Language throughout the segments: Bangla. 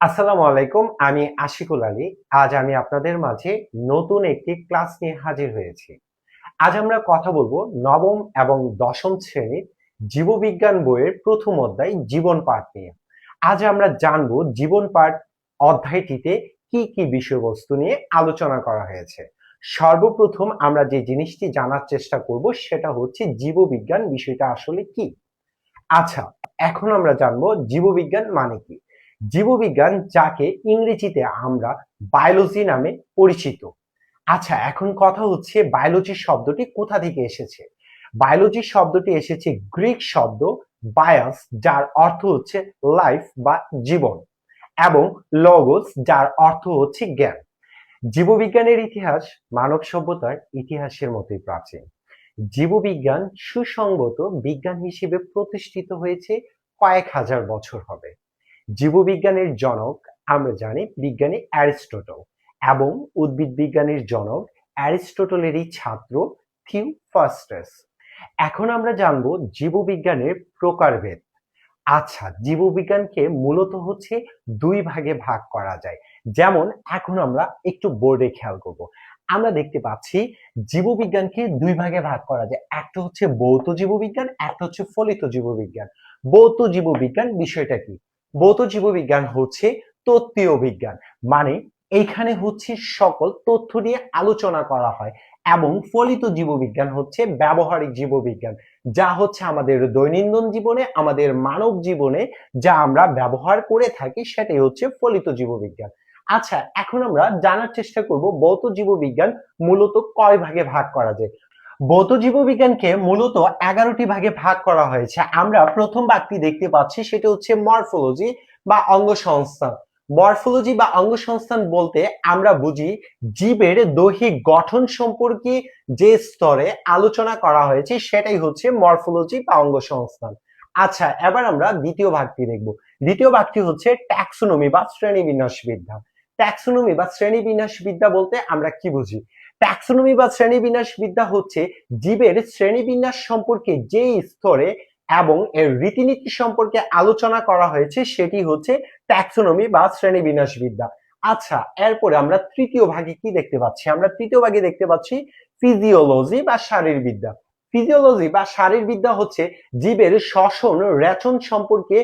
আসসালামু আলাইকুম। আমি আশিকুল আলী। আজ আমি আপনাদের মাঝে নতুন একটি ক্লাস নিয়ে হাজির হয়েছি। আজ আমরা কথা বলবো নবম এবং দশম শ্রেণীর জীববিজ্ঞান বইয়ের প্রথম অধ্যায় জীবন পাঠ নিয়ে। আজ আমরা জানবো জীবন পাঠ অধ্যায়টিতে কি কি বিষয়বস্তু নিয়ে আলোচনা করা হয়েছে। সর্বপ্রথম আমরা যে জিনিসটি জানার চেষ্টা করব সেটা হচ্ছে জীববিজ্ঞান বিষয়টা আসলে কি। আচ্ছা, এখন আমরা জানবো জীববিজ্ঞান মানে কি। জীববিজ্ঞান যাকে ইংরেজিতে আমরা বায়োলজি নামে পরিচিত। আচ্ছা, এখন কথা হচ্ছে বায়োলজি শব্দটি কোথা থেকে এসেছে। বায়োলজি শব্দটি এসেছে গ্রিক শব্দ বায়াস, যার অর্থ হচ্ছে লাইফ বা জীবন, এবং লগোস, যার অর্থ হচ্ছে জ্ঞান। জীববিজ্ঞানের ইতিহাস মানব সভ্যতার ইতিহাসের মতোই প্রাচীন। জীববিজ্ঞান সুসংগত বিজ্ঞান হিসেবে প্রতিষ্ঠিত হয়েছে কয়েক হাজার বছর হবে। জীববিজ্ঞানের জনক আমরা জানি বিজ্ঞানী অ্যারিস্টটল, এবং উদ্ভিদ বিজ্ঞানের জনক অ্যারিস্টটলেরই ছাত্র থিওফ্রাস্টাস। এখন আমরা জানবো জীববিজ্ঞানের প্রকারভেদ। আচ্ছা, জীববিজ্ঞানকে মূলত হচ্ছে দুই ভাগে ভাগ করা যায়। যেমন এখন আমরা একটু বোর্ডে খেয়াল করব, আমরা দেখতে পাচ্ছি জীববিজ্ঞানকে দুই ভাগে ভাগ করা যায়। একটা হচ্ছে ভৌত জীববিজ্ঞান, একটা হচ্ছে ফলিত জীববিজ্ঞান। ভৌত জীববিজ্ঞান বিষয়টা কি? ভৌত জীববিজ্ঞান হচ্ছে তত্ত্বীয় বিজ্ঞান, মানে এইখানে হচ্ছে সকল তথ্য নিয়ে আলোচনা করা হয়। এবং ফলিত জীববিজ্ঞান হচ্ছে ব্যবহারিক জীববিজ্ঞান, যা হচ্ছে আমাদের দৈনন্দিন জীবনে, আমাদের মানব জীবনে যা আমরা ব্যবহার করে থাকি, সেটাই হচ্ছে ফলিত জীববিজ্ঞান। আচ্ছা, এখন আমরা জানার চেষ্টা করব ভৌত জীববিজ্ঞান মূলত কয় ভাগে ভাগ করা যায়। ভৌত জীববিজ্ঞানকে মূলত 11টি ভাগে ভাগ করা হয়েছে। আমরা প্রথম ভাগটি দেখতে পাচ্ছি, সেটা হচ্ছে মরফোলজি বা অঙ্গসংস্থান। মরফোলজি বা অঙ্গসংস্থান বলতে আমরা বুঝি জীবের দৈহিক গঠন সম্পর্কে যে স্তরে আলোচনা করা হয়েছে সেটাই হচ্ছে মরফোলজি বা অঙ্গসংস্থান। আচ্ছা, এবার আমরা দ্বিতীয় ভাগটি দেখব। দ্বিতীয় ভাগটি হচ্ছে ট্যাক্সোনমি বা শ্রেণীবিন্যাসবিদ্যা। ট্যাক্সোনমি বা শ্রেণীবিন্যাসবিদ্যা বলতে আমরা কি বুঝি? ট্যাক্সোনমি বা শ্রেণীবিন্যাসবিদ্যা হচ্ছে জীবের শ্রেণীবিন্যাস সম্পর্কে যে স্তরে এবং এর রীতিনীতি সম্পর্কে আলোচনা করা হয়েছে সেটি হচ্ছে ট্যাক্সোনমি বা শ্রেণীবিন্যাসবিদ্যা। আচ্ছা, এরপরে আমরা তৃতীয় ভাগে কি দেখতে পাচ্ছি? আমরা তৃতীয় ভাগে দেখতে পাচ্ছি ফিজিওলজি বা শারীরবিদ্যা। ফিজিওলজি বা শারীরবিদ্যা হচ্ছে জীবের শ্বসন রেচন সম্পর্কে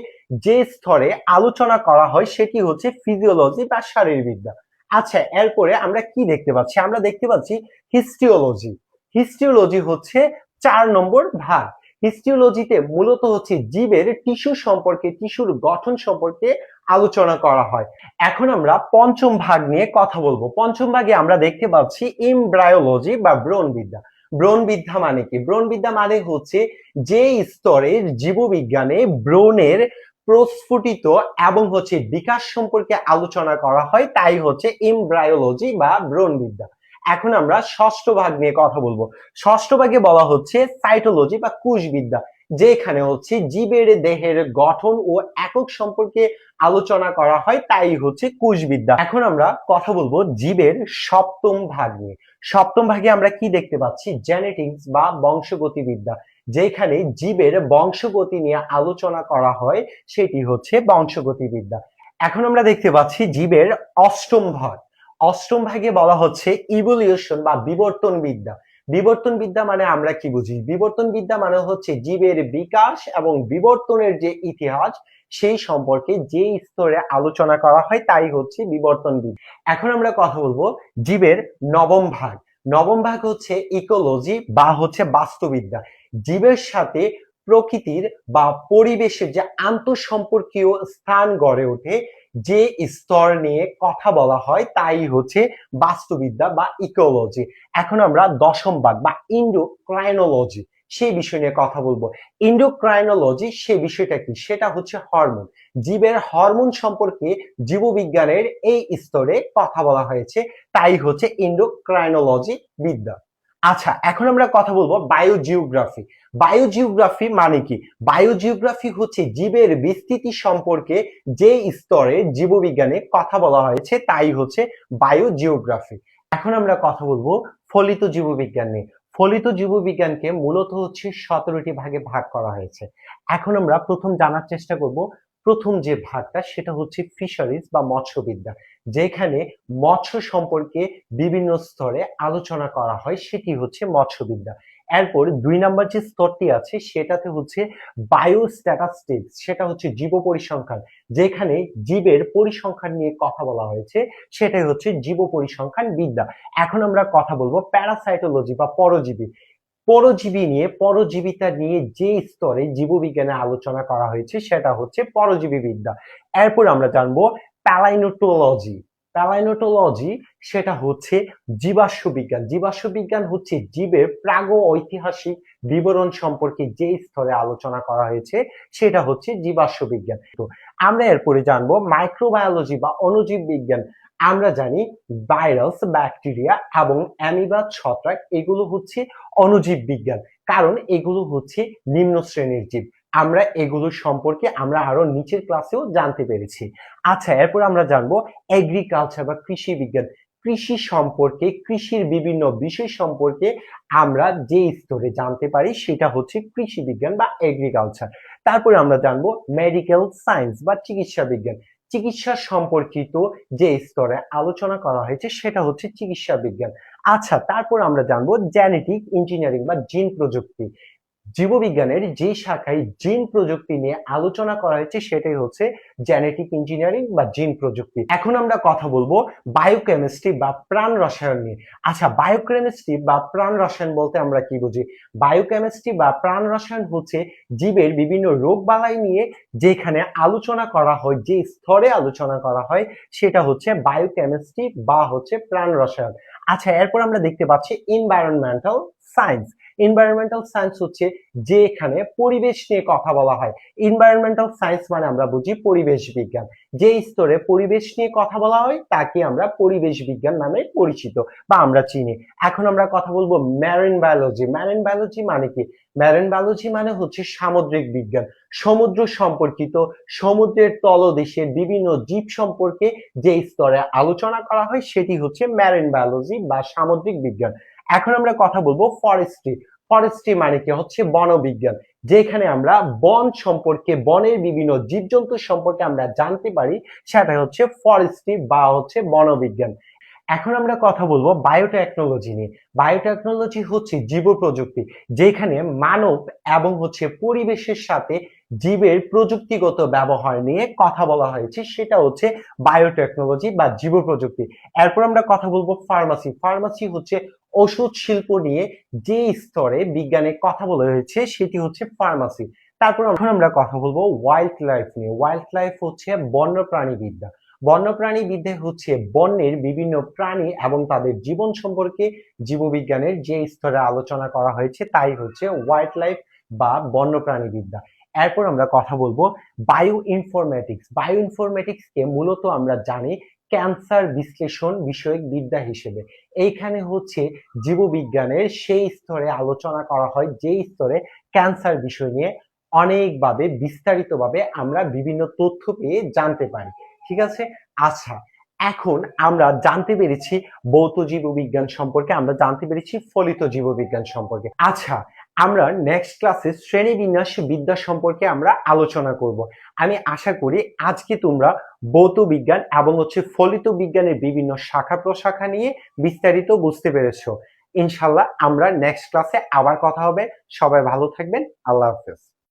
যে স্তরে আলোচনা করা হয় সেটি হচ্ছে ফিজিওলজি বা শারীরবিদ্যা। আচ্ছা, এরপরে আমরা কি দেখতে পাচ্ছি? আমরা দেখতে পাচ্ছি হিস্টিওলজি। হিস্টিওলজি হচ্ছে 4 নম্বর ভাগ। হিস্টিওলজিতে মূলত হচ্ছে জীবের টিস্যু সম্পর্কে, টিস্যুর গঠন সম্পর্কে আলোচনা করা হয়। এখন আমরা পঞ্চম ভাগ নিয়ে কথা বলবো। পঞ্চম ভাগে আমরা দেখতে পাচ্ছি এমব্রায়োলজি বা ভ্রূণবিদ্যা। ভ্রূণবিদ্যা মানে কি? ভ্রূণবিদ্যা মানে হচ্ছে যে স্তরে জীববিজ্ঞানে ভ্রূণের প্রস্ফুটিত এবং হচ্ছে বিকাশ সম্পর্কে আলোচনা করা হয় তাই হচ্ছে এমব্রায়োলজি বা ভ্রূণবিদ্যা। এখন আমরা ষষ্ঠ ভাগ নিয়ে কথা বলবো। ষষ্ঠ ভাগে বলা হচ্ছে সাইটোলজি বা কোষবিদ্যা, যেখানে হচ্ছে জীবের দেহের গঠন ও একক সম্পর্কে আলোচনা করা হয় তাই হচ্ছে কোষবিদ্যা। এখন আমরা কথা বলবো জীবের সপ্তম ভাগ নিয়ে। সপ্তম ভাগে আমরা কি দেখতে পাচ্ছি? জেনেটিক্স বা বংশগতিবিদ্যা, যেখানে জীবের বংশগতি নিয়ে আলোচনা করা হয় সেটি হচ্ছে বংশগতিবিদ্যা। এখন আমরা দেখতে পাচ্ছি জীবের অষ্টম ভাগ। অষ্টম ভাগে বলা হচ্ছে ইভলিউশন বা বিবর্তন বিদ্যা। বিবর্তন বিদ্যা মানে আমরা কি বুঝি? বিবর্তন বিদ্যা মানে হচ্ছে জীবের বিকাশ এবং বিবর্তনের যে ইতিহাস সেই সম্পর্কে যে স্তরে আলোচনা করা হয় তাই হচ্ছে বিবর্তন বিদ্যা। এখন আমরা কথা বলবো জীবের নবম ভাগ। নবম ভাগ হচ্ছে ইকোলজি বা হচ্ছে বাস্তুবিদ্যা। জীবের সাথে প্রকৃতির বা পরিবেশের যে আন্তঃসম্পর্কীয় স্থান গড়ে ওঠে, যে স্তর নিয়ে কথা বলা হয় তাই হচ্ছে বাস্তুবিদ্যা বা ইকোলজি। এখন আমরা দশম ভাগ বা ইন্ডোক্রাইনোলজি সেই বিষয় নিয়ে কথা বলবো। ইন্ডোক্রাইনোলজি সেই বিষয়টা কি? সেটা হচ্ছে হরমোন। জীবের হরমোন সম্পর্কে জীববিজ্ঞানের এই স্তরে কথা বলা হয়েছে তাই হচ্ছে ইন্ডোক্রাইনোলজি বিদ্যা। আচ্ছা, এখন আমরা কথা বলবো বায়োজিওগ্রাফি। বায়োজিওগ্রাফি মানে কি? বায়োজিওগ্রাফি হচ্ছে জীবের বিস্তৃতি সম্পর্কে যে স্তরে জীববিজ্ঞানে কথা বলা হয়েছে তাই হচ্ছে বায়োজিওগ্রাফি। এখন আমরা কথা বলবো ফলিত জীববিজ্ঞান নিয়ে। ফলিত জীববিজ্ঞানকে মূলত হচ্ছে 17টি ভাগে ভাগ করা হয়েছে। এখন আমরা প্রথম জানার চেষ্টা করব প্রথম যে ভাগটা সেটা হচ্ছে ফিশারিজ বা মৎস্যবিদ্যা, যেখানে মৎস্য সম্পর্কে বিভিন্ন স্তরে আলোচনা করা হয়, সেটি হচ্ছে মৎস্যবিদ্যা। এরপর ২ নাম্বার যে স্তরটি আছে সেটাতে হচ্ছে বায়োস্ট্যাটিস্টিক্স, সেটা হচ্ছে জীব পরিসংখ্যান, যেখানে জীবের পরিসংখ্যান নিয়ে কথা বলা হয়েছে, সেটাই হচ্ছে জীব পরিসংখ্যান বিদ্যা। এখন আমরা কথা বলবো প্যারাসাইটোলজি বা পরজীবী। পরজীবিতা নিয়ে যে স্তরে জীববিজ্ঞানে আলোচনা করা হয়েছে সেটা হচ্ছে পরজীবী বিদ্যা। এরপর আমরা জানবো প্যালাইনোটোলজি। প্যালাইনোটোলজি সেটা হচ্ছে জীবাশ্ম বিজ্ঞান। জীবাশ্ম বিজ্ঞান হচ্ছে জীবের প্রাগৈতিহাসিক বিবরণ সম্পর্কে যে স্তরে আলোচনা করা হয়েছে সেটা হচ্ছে জীবাশ্ম বিজ্ঞান। তো আমরা এরপরে জানবো মাইক্রোবায়োলজি বা অণুজীব বিজ্ঞান। আমরা জানি ভাইরাস, ব্যাকটেরিয়া এবং অ্যামিবা, ছত্রাক এগুলো হচ্ছে অণুজীব বিজ্ঞান, কারণ এগুলো হচ্ছে নিম্ন শ্রেণীর জীব। আমরা এগুলো সম্পর্কে আমরা আরো নিচের ক্লাসেও জানতে পেরেছি। আচ্ছা, এরপর আমরা জানবো এগ্রিকালচার বা কৃষি বিজ্ঞান। কৃষি সম্পর্কে, কৃষির বিভিন্ন বিষয় সম্পর্কে আমরা যে স্তরে জানতে পারি সেটা হচ্ছে কৃষি বিজ্ঞান বা এগ্রিকালচার। তারপরে আমরা জানবো মেডিকেল সায়েন্স বা চিকিৎসা বিজ্ঞান। চিকিৎসা সম্পর্কিত যে স্তরে আলোচনা করা হয়েছে সেটা হচ্ছে চিকিৎসা বিজ্ঞান। আচ্ছা, তারপর আমরা জানবো জেনেটিক ইঞ্জিনিয়ারিং বা জিন প্রযুক্তি। জীববিজ্ঞানের যে শাখায় জিন প্রযুক্তি নিয়ে আলোচনা করা হয়েছে সেটাই হচ্ছে জেনেটিক ইঞ্জিনিয়ারিং বা জিন প্রযুক্তি। এখন আমরা কথা বলবো বায়োকেমিস্ট্রি বা প্রাণ রসায়ন নিয়ে। আচ্ছা, বায়োকেমিস্ট্রি বা প্রাণ রসায়ন বলতে আমরা কি বুঝি? বায়োকেমিস্ট্রি বা প্রাণ রসায়ন হচ্ছে জীবের বিভিন্ন রোগ বালাই নিয়ে যেখানে আলোচনা করা হয়, যে স্তরে আলোচনা করা হয় সেটা হচ্ছে বায়োকেমিস্ট্রি বা হচ্ছে প্রাণ রসায়ন। আচ্ছা, এরপর আমরা দেখতে পাচ্ছি এনভায়রনমেন্টাল সায়েন্স। এনভায়রনমেন্টাল সায়েন্স হচ্ছে যেখানে পরিবেশ নিয়ে কথা বলা হয়। এনভায়রনমেন্টাল সায়েন্স মানে আমরা বুঝি পরিবেশ বিজ্ঞান। যে স্তরে পরিবেশ নিয়ে কথা বলা হয় তাকে আমরা পরিবেশ বিজ্ঞান নামে পরিচিত বা আমরা চিনি। এখন আমরা কথা বলবো মেরিন বায়োলজি। মেরিন বায়োলজি মানে কি? মেরিন বায়োলজি মানে হচ্ছে সামুদ্রিক বিজ্ঞান। সমুদ্র সম্পর্কিত, সমুদ্রের তলদেশের বিভিন্ন জীব সম্পর্কে যে স্তরে আলোচনা করা হয় সেটি হচ্ছে মেরিন বায়োলজি বা সামুদ্রিক বিজ্ঞান। এখন আমরা কথা বলবো ফরেস্ট্রি। ফরেস্ট্রি মানে কি? হচ্ছে বনবিজ্ঞান, যেখানে আমরা বন সম্পর্কে, বনের বিভিন্ন জীবজন্তু সম্পর্কে আমরা জানতে পারি, সেটা হচ্ছে ফরেস্ট্রি বা হচ্ছে বনবিজ্ঞান। এখন আমরা কথা বলবো বায়োটেকনোলজি নিয়ে। বায়োটেকনোলজি হচ্ছে জীব প্রযুক্তি, যেখানে মানব এবং হচ্ছে পরিবেশের সাথে জীবের প্রযুক্তিগত ব্যবহার নিয়ে কথা বলা হয়েছে, সেটা হচ্ছে বায়োটেকনোলজি বা জীব প্রযুক্তি। এরপর আমরা কথা বলবো ফার্মাসি। ফার্মাসি হচ্ছে ওষুধ শিল্প নিয়ে যে স্তরে বিজ্ঞানে কথা বলা হয়েছে সেটি হচ্ছে ফার্মাসি। তারপর এখন আমরা কথা বলবো ওয়াইল্ড লাইফ নিয়ে। ওয়াইল্ড লাইফ হচ্ছে বন্যপ্রাণী বিদ্যা। বন্যপ্রাণী বিদ্যা হচ্ছে বন্যের বিভিন্ন প্রাণী এবং তাদের জীবন সম্পর্কে জীববিজ্ঞানের যে স্তরে আলোচনা করা হয়েছে তাই হচ্ছে ওয়াইল্ড লাইফ বা বন্যপ্রাণী বিদ্যা। এরপর আমরা কথা বলবো বায়ো ইনফরমেটিক্স। বায়ো ইনফরমেটিক্স কে মূলত আমরা জানি ক্যান্সার বিশ্লেষণ বিষয়ক বিদ্যা হিসেবে। এইখানে হচ্ছে জীববিজ্ঞানের সেই স্তরে আলোচনা করা হয় যে স্তরে ক্যান্সার বিষয় নিয়ে অনেকভাবে বিস্তারিতভাবে আমরা বিভিন্ন তথ্য পেয়ে জানতে পারি। ঠিক আছে? আচ্ছা, এখন আমরা জানতে পেরেছি ভৌত জীববিজ্ঞান সম্পর্কে, আমরা জানতে পেরেছি ফলিত জীববিজ্ঞান সম্পর্কে। আচ্ছা, আমরা নেক্সট ক্লাসে শ্রেণীবিন্যাস বিদ্যা সম্পর্কে আমরা আলোচনা করব। আমি আশা করি আজকে তোমরা ভৌত বিজ্ঞান এবং হচ্ছে ফলিত বিজ্ঞানের বিভিন্ন শাখা প্রশাখা নিয়ে বিস্তারিত বুঝতে পেরেছো। ইনশাল্লাহ আমরা নেক্সট ক্লাসে আবার কথা হবে। সবাই ভালো থাকবেন। আল্লাহ হাফেজ।